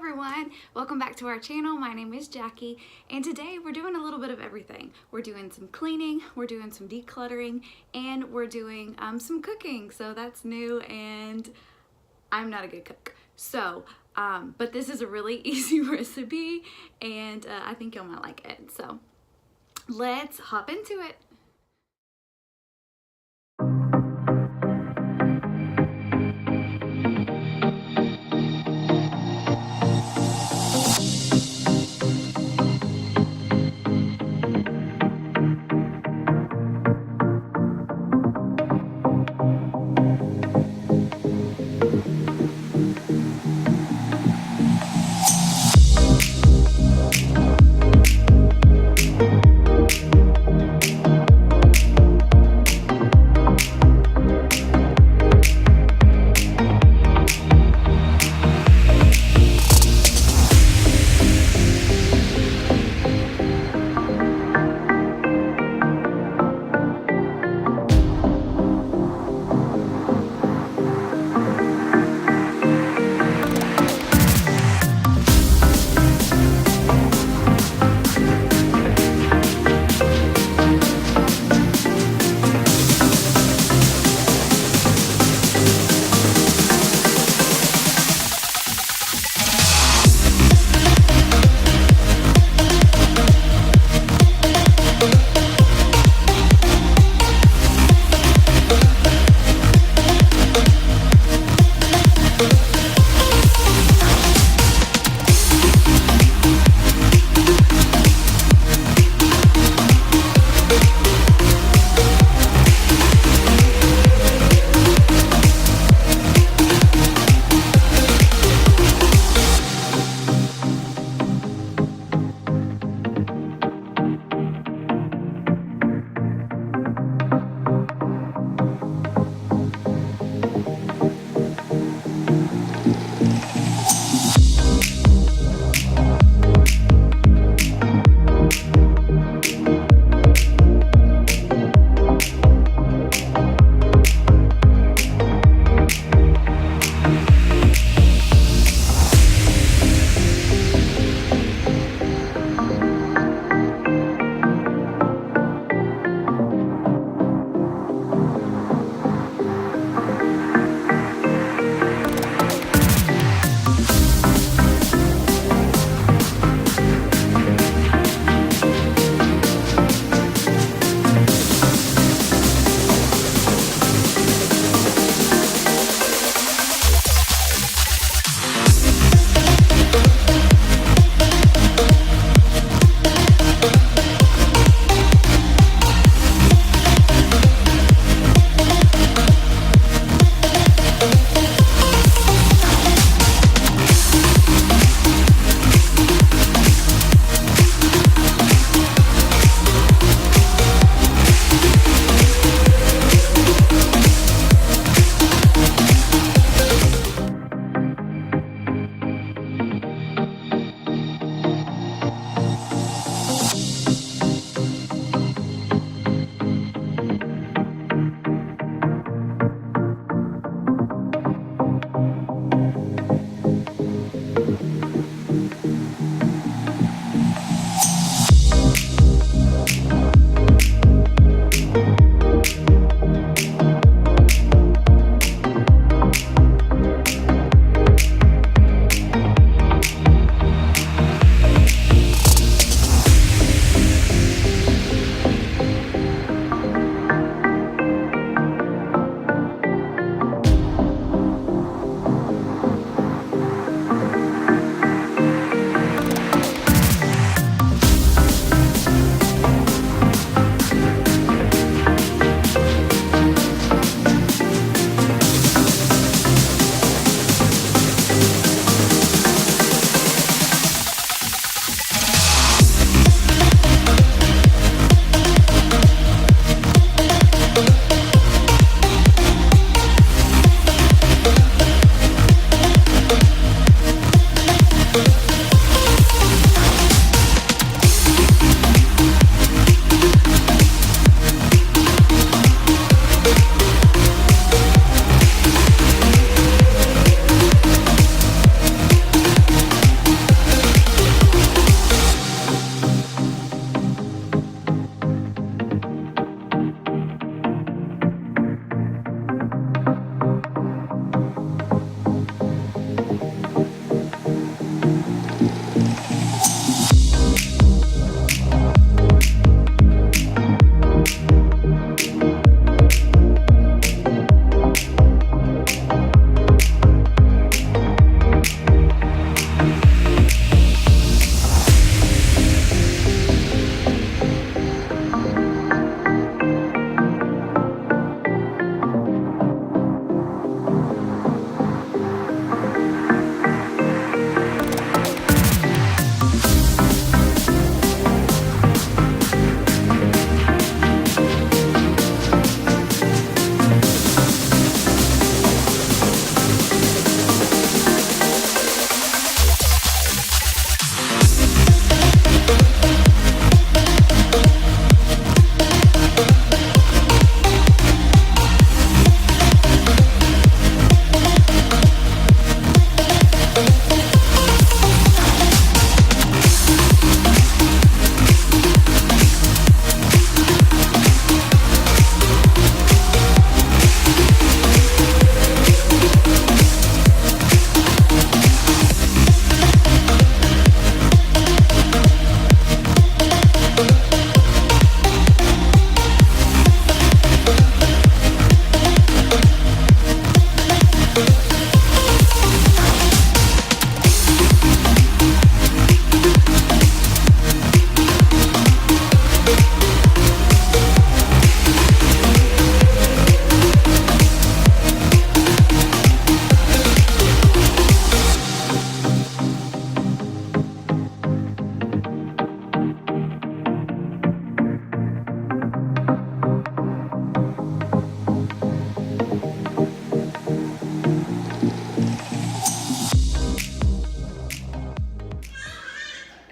everyone, welcome back to our channel. My name is Jackie and today we're doing a little bit of everything. We're doing some cleaning, we're doing some decluttering, and we're doing some cooking. So that's new and I'm not a good cook. So, but this is a really easy recipe and I think y'all might like it. So let's hop into it.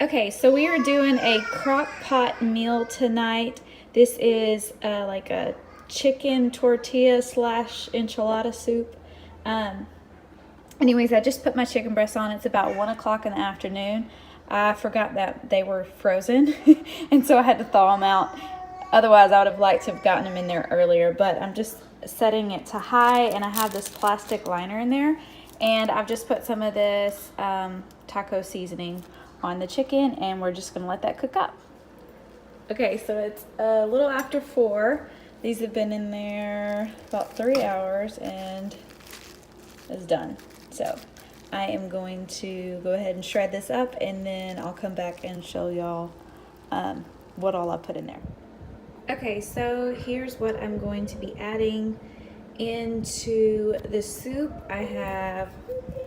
Okay, so we are doing a crock pot meal tonight. This is like a chicken tortilla slash enchilada soup. Anyways, I just put my chicken breasts on. It's about 1 o'clock in the afternoon. I forgot that they were frozen, and so I had to thaw them out. Otherwise, I would have liked to have gotten them in there earlier, but I'm just setting it to high, and I have this plastic liner in there, and I've just put some of this taco seasoning on the chicken, and we're just gonna let that cook up. Okay, so it's a little after 4. These have been in there about 3 hours, and it's done. So I am going to go ahead and shred this up, and then I'll come back and show y'all what all I put in there. Okay, so here's what I'm going to be adding into the soup. I have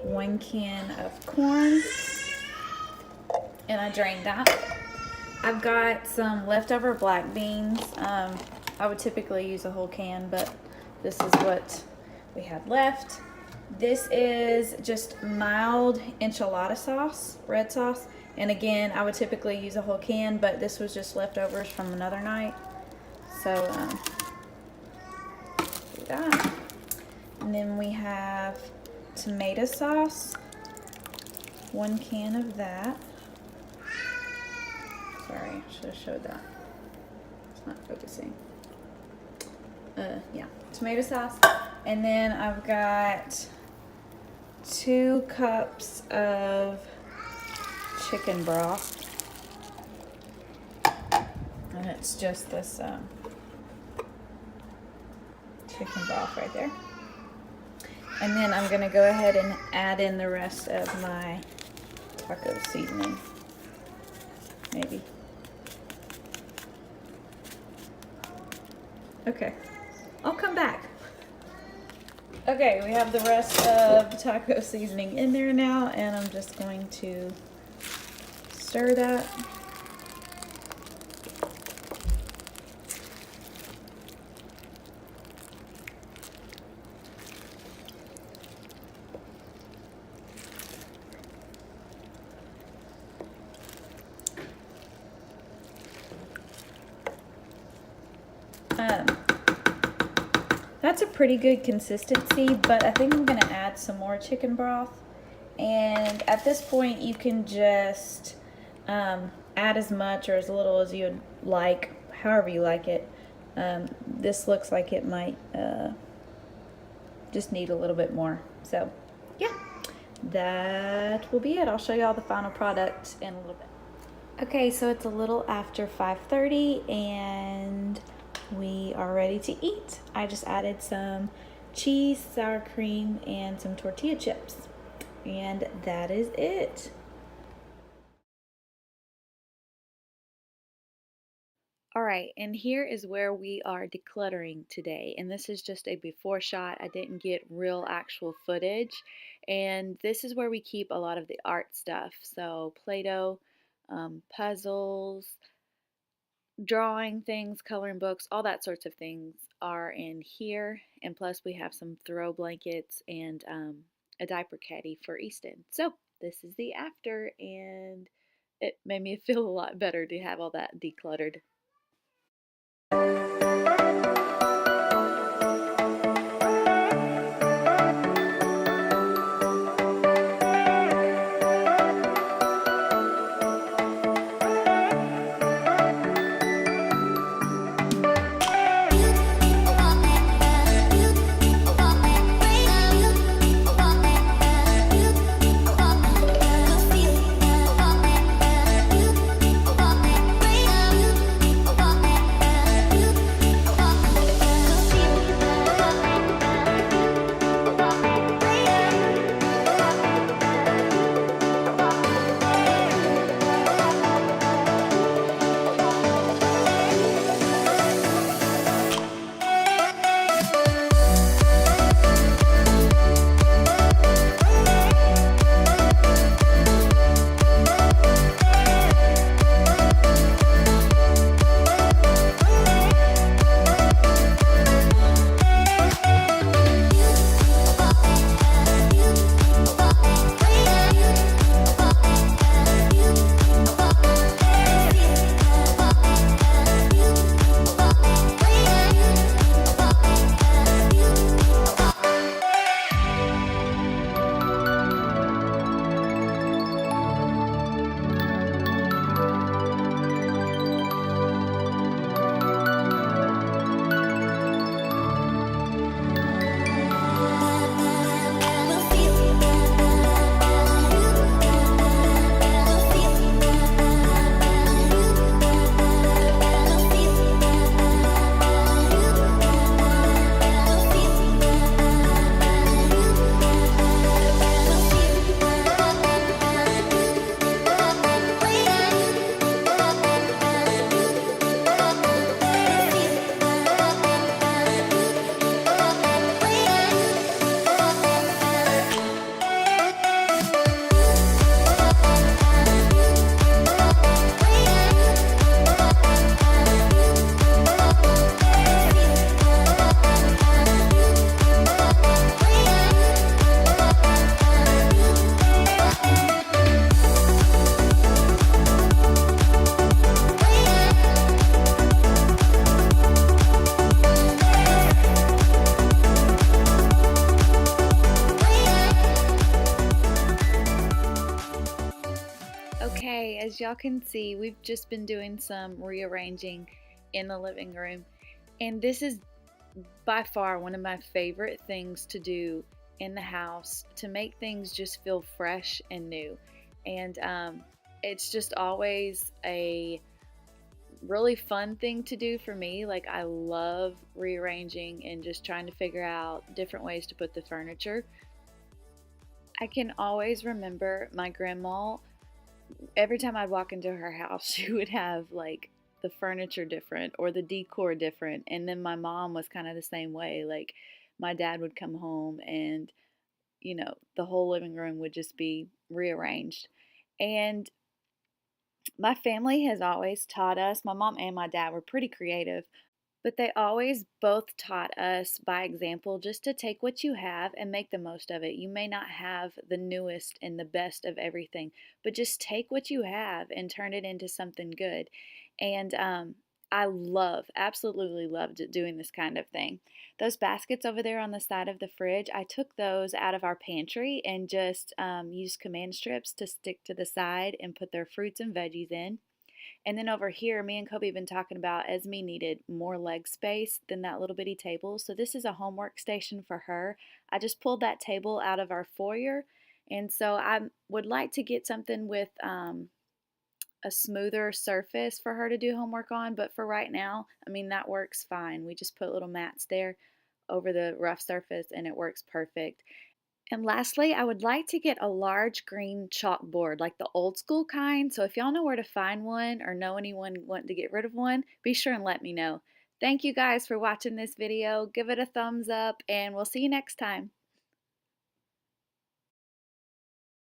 1 can of corn, and I drained that. I've got some leftover black beans. I would typically use a whole can, but this is what we had left. This is just mild enchilada sauce, red sauce. And again, I would typically use a whole can, but this was just leftovers from another night. So, do that. And then we have tomato sauce, 1 can of that. Sorry, I should have showed that. It's not focusing. Yeah, tomato sauce. And then I've got 2 cups of chicken broth. And it's just this chicken broth right there. And then I'm gonna go ahead and add in the rest of my taco seasoning. Maybe. Okay, I'll come back. Okay, we have the rest of the taco seasoning in there now, and I'm just going to stir that. That's a pretty good consistency, but I think I'm gonna add some more chicken broth. And at this point, you can just add as much or as little as you would like, however you like it. This looks like it might just need a little bit more. So yeah, that will be it. I'll show you all the final product in a little bit. Okay, so it's a little after 5:30 and we are ready to eat. I just added some cheese, sour cream, and some tortilla chips. And that is it. All right, and here is where we are decluttering today. And this is just a before shot. I didn't get real actual footage. And this is where we keep a lot of the art stuff. So Play-Doh, puzzles, drawing things, coloring books, all that sorts of things are in here. And plus we have some throw blankets and a diaper caddy for Easton. So this is the after, and it made me feel a lot better to have all that decluttered. Okay, as y'all can see, we've just been doing some rearranging in the living room, and this is by far one of my favorite things to do in the house to make things just feel fresh and new. And it's just always a really fun thing to do for me. Like, I love rearranging and just trying to figure out different ways to put the furniture. I can always remember my grandma, every time I'd walk into her house, she would have like the furniture different or the decor different. And then my mom was kind of the same way. Like, my dad would come home and, the whole living room would just be rearranged. And my family has always taught us, my mom and my dad were pretty creative, but they always both taught us by example just to take what you have and make the most of it. You may not have the newest and the best of everything, but just take what you have and turn it into something good. And I absolutely loved doing this kind of thing. Those baskets over there on the side of the fridge, I took those out of our pantry and just used command strips to stick to the side and put their fruits and veggies in. And then over here, me and Kobe have been talking about Esme needed more leg space than that little bitty table. So this is a homework station for her. I just pulled that table out of our foyer. And so I would like to get something with a smoother surface for her to do homework on. But for right now, I mean, that works fine. We just put little mats there over the rough surface and it works perfect. And lastly, I would like to get a large green chalkboard, like the old school kind. So if y'all know where to find one or know anyone wanting to get rid of one, be sure and let me know. Thank you guys for watching this video. Give it a thumbs up and we'll see you next time.